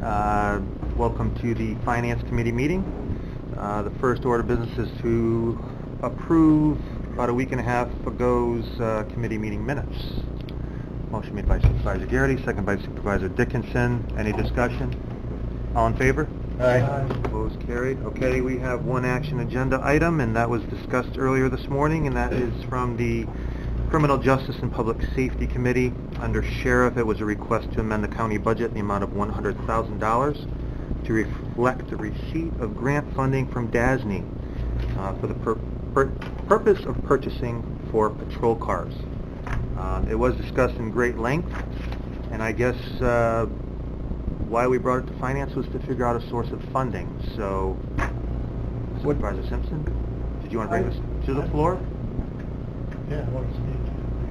Welcome to the Finance Committee meeting. The first order of business is to approve about a week and a half ago's committee meeting minutes. Motion made by Supervisor Garrity, second by Supervisor Dickinson. Any discussion? All in favor? Aye. Opposed, carried. Okay, we have one action agenda item, and that was discussed earlier this morning, and that is from the Criminal Justice and Public Safety Committee. Under Sheriff, it was a request to amend the county budget in the amount of $100,000 to reflect the receipt of grant funding from DASNY for the purpose of purchasing 4 patrol cars. It was discussed in great length, and I guess why we brought it to Finance was to figure out a source of funding. So, Supervisor Simpson, did you want to bring this to the floor? Yeah, I want to speak.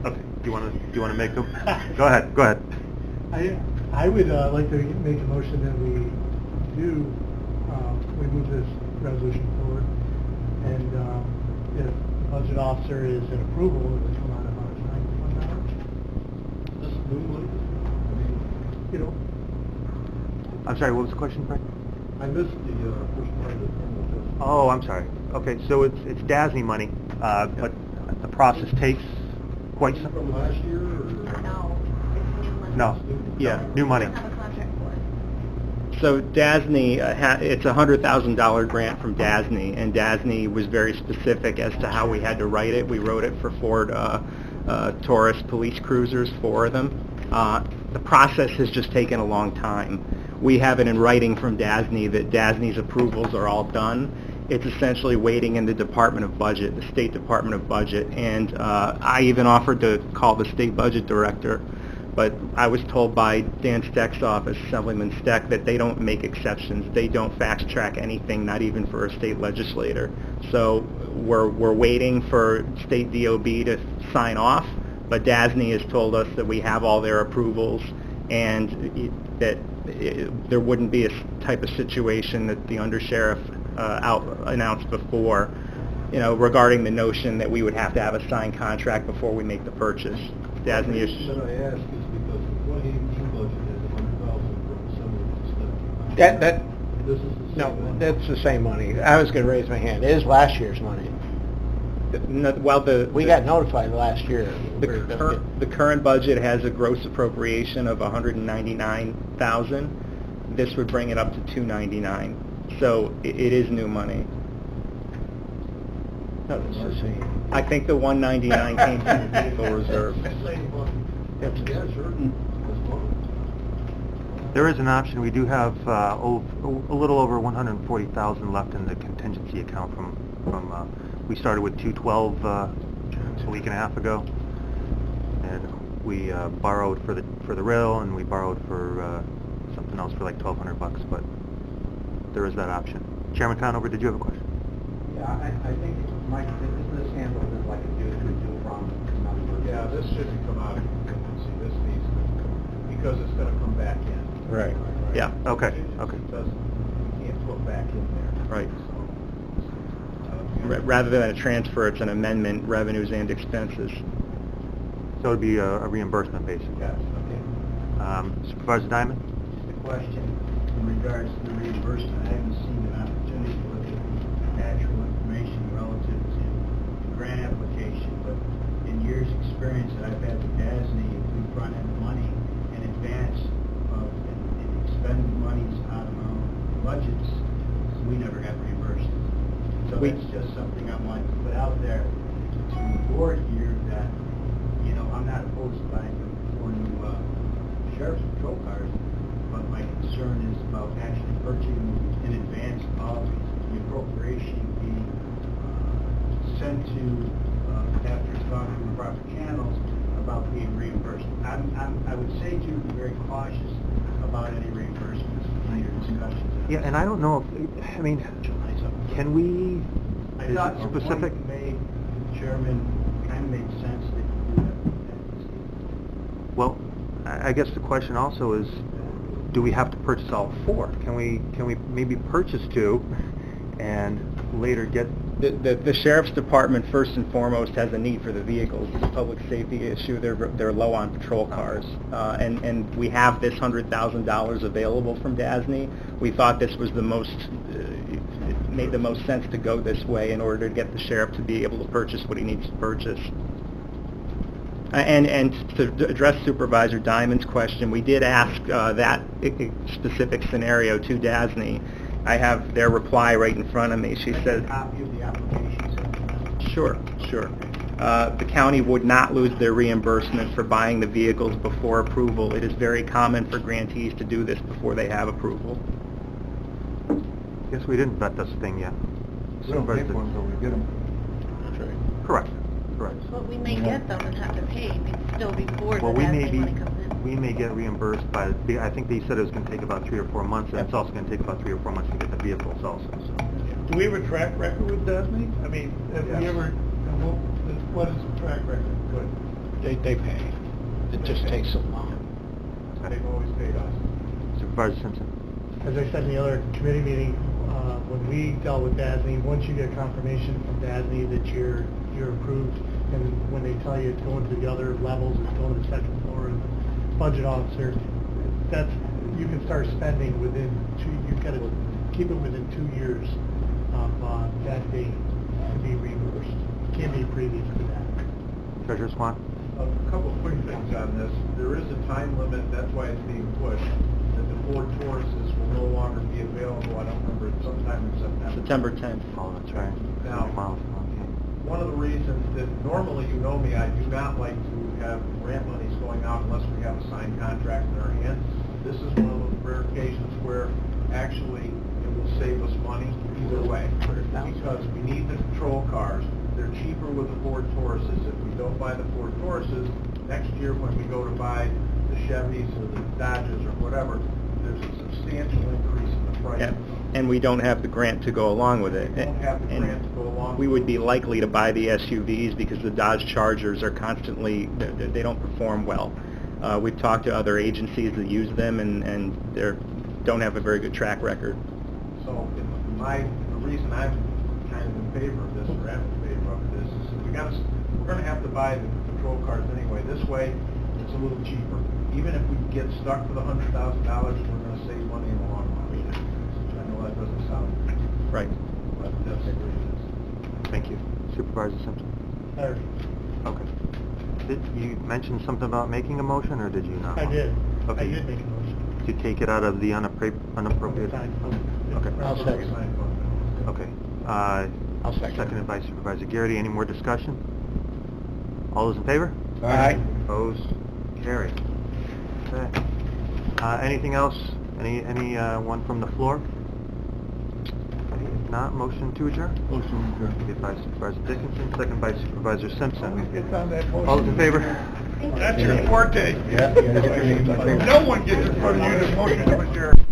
Okay. Do you want to make them? Go ahead. Go ahead. I would like to make a motion that we move this resolution forward, and if the budget officer is in approval, it would come out of our $91. This is new money. You know. I'm sorry. What was the question, Frank? I missed the first part of the thing. Oh, I'm sorry. Okay, so it's DASNY money, but the process takes quite some. From last year, or? No, it's new money. No. Yeah. New money. We don't have a contract for it. So DASNY, it's a $100,000 grant from DASNY, and DASNY was very specific as to how we had to write it. We wrote it for Ford Taurus police cruisers, 4 of them. The process has just taken a long time. We have it in writing from DASNY that DASNY's approvals are all done. It's essentially waiting in the Department of Budget, the State Department of Budget, and I even offered to call the State Budget Director, but I was told by Dan Steck's office, Assemblyman Steck, that they don't make exceptions. They don't fast track anything, not even for a state legislator. So we're waiting for State DOB to sign off, but DASNY has told us that we have all their approvals and that there wouldn't be a type of situation that the undersheriff announced before, regarding the notion that we would have to have a signed contract before we make the purchase. DASNY is... The reason I ask is because the 2018 budget has $100,000 from Assemblyman Steck. This is the same No, money. that's the same money. I was going to raise my hand. It is last year's money. We got notified last year. The current budget has a gross appropriation of $199,000. This would bring it up to $299,000. So it is new money. No, it's the same. I think the $199,000 came from the vehicle reserve. Yeah, sure. There is an option. We do have a little over $140,000 left in the contingency account from we started with 212 a week and a half ago, and we borrowed for the rail, and we borrowed for something else for like $1,200, but there is that option. Chairman Conover, did you have a question? Yeah, I think, Mike, this handles it like a due from number. Yeah, this shouldn't come out of contingency. This needs to, because it's going to come back in. Right. Yeah. Okay. You can't put back in there. Right. So, Rather than a transfer, it's an amendment, revenues and expenses. So it would be a reimbursement, basically. yes, okay. Supervisor Diamond? Just a question in regards to the reimbursement. I haven't seen an opportunity to look at the actual information relative to the grant application, but in years' experience that I've had with DASNY, if we front end money in advance of and expend monies out of our own budgets, we never got reimbursed. So it's just something I want to put out there to the board here that, I'm not opposed to buying 4 new sheriff's patrol cars, but my concern is about actually purchasing in advance of the appropriation being sent to, after it's gone through the proper channels, about being reimbursed. I would say to be very cautious about any reimbursements in your discussions. Yeah, and I don't know if, can we, I is thought it your specific? point made, Chairman, kind of made sense that you do that. Well, I guess the question also is, do we have to purchase all 4? Can we maybe purchase 2 and later get The sheriff's department, first and foremost, has a need for the vehicles. It's a public safety issue. They're low on patrol cars. And we have this $100,000 available from DASNY. We thought this was it made the most sense to go this way in order to get the sheriff to be able to purchase what he needs to purchase. And to address Supervisor Diamond's question, we did ask that specific scenario to DASNY. I have their reply right in front of me. She says, Copy of the application. sure. The county would not lose their reimbursement for buying the vehicles before approval. It is very common for grantees to do this before they have approval. Guess we didn't vet this thing yet. We don't pay for them until we get them. Correct. But we may get them and have to pay still before the Well, we may DASNY money comes in. we may get reimbursed by, I think they said it was going to take about 3 or 4 months, and it's also going to take about 3 or 4 months to get the vehicles also, so. Do we have a track record with DASNY? I mean, have we Yes. ever, what is the track record? Good. They pay. It just takes so long. They've always paid us. Supervisor Simpson. As I said in the other committee meeting, when we dealt with DASNY, once you get confirmation from DASNY that you're approved, and when they tell you it's going to the other levels, it's going to the second floor, and the budget officer, you can start spending within you've got to keep it within 2 years of that date to be reimbursed. Can't be previous to that. Treasurer Swan. A couple of quick things on this. There is a time limit, that's why it's being pushed, that the Ford Tauruses will no longer be available, I don't remember, sometime in September 10th. Oh, that's right. Now- Wow, okay. One of the reasons that normally, you know me, I do not like to have grant monies going out unless we have a signed contract in our hand. This is one of those rare occasions where actually it will save us money either way. Because we need the patrol cars. They're cheaper with the Ford Tauruses. If we don't buy the Ford Tauruses, next year when we go to buy the Chevys or the Dodges or whatever, there's a substantial increase in the price. Yeah. And we don't have the grant to go along with it. We don't have the And grant to go along we with would be likely to buy the SUVs because the Dodge Chargers are constantly, they don't perform well. We've talked to other agencies that use them and they don't have a very good track record. So the reason I'm kind of in favor of this, or am in favor of this, is we're going to have to buy the patrol cars anyway. This way, it's a little cheaper. Even if we get stuck with $100,000, we're going to save money in the long run. I know that doesn't sound Right. but that's the reason. Thank you. Supervisor Simpson. Third. Okay. Did you mention something about making a motion, or did you not? I did. Okay. I did make a motion. To take it out of the unappropriate? Signed fund. Okay. I'll second. Okay. I'll second. Seconded by Supervisor Garrity. Any more discussion? All those in favor? Aye. Opposed? Carried. Okay. Anything else? Any one from the floor? Okay, if not, motion to adjourn? Motion Made by Supervisor Dickinson, second by Supervisor Simpson. It's on that motion. All those in favor? Thank you. That's your forte. Yeah. No one gets in front of you to motion to adjourn.